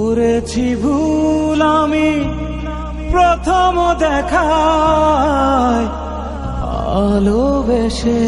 করেছি ভুল আমি প্রথম দেখায় ভালোবেসে।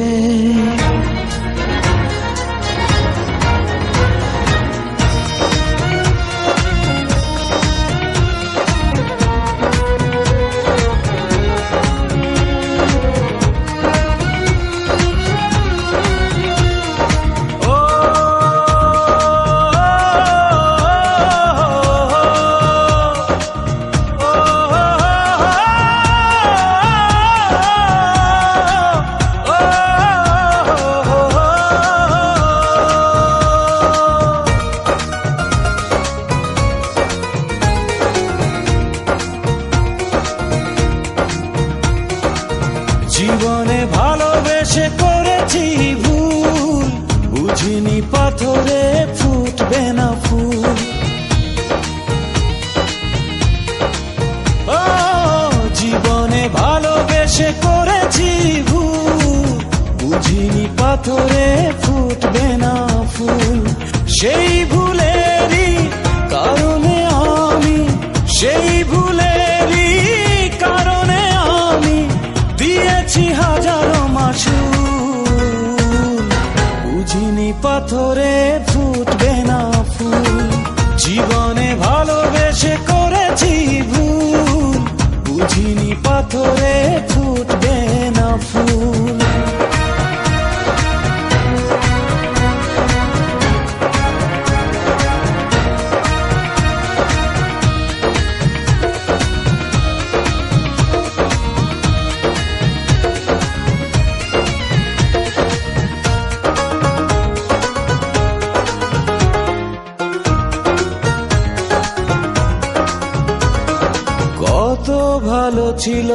জীবনে ভালোবেসে করেছি ভুল, বুঝিনি পাথরে ফুটবে না ফুল। ও জীবনে ভালোবেসে করেছি ভুল, বুঝিনি পাথরে ফুটবে না ফুল। সেই ভুলেরই কারণে আমি, সেই ভুলেরই কারণে আমি দিয়েছি হাজারো মাসুল। বুঝিনি পাথরে ফুটবে না ফুল, জীবনে ভালোবেসে করেছি ভুল, বুঝিনি পাথরে ফুটবে না ফুল। কত ভালো ছিল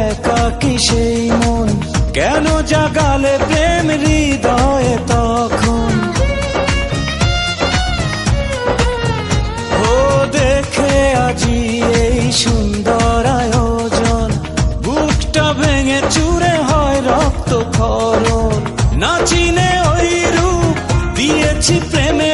একাকী সেই মন, কেন জাগালে প্রেম হৃদয়ে তখন। ও দেখে আজি এই সুন্দর আয়োজন, বুকটা ভেঙে চুরে হয় রক্তক্ষরণ। না চিনে ওই রূপ দিয়েছি প্রেমে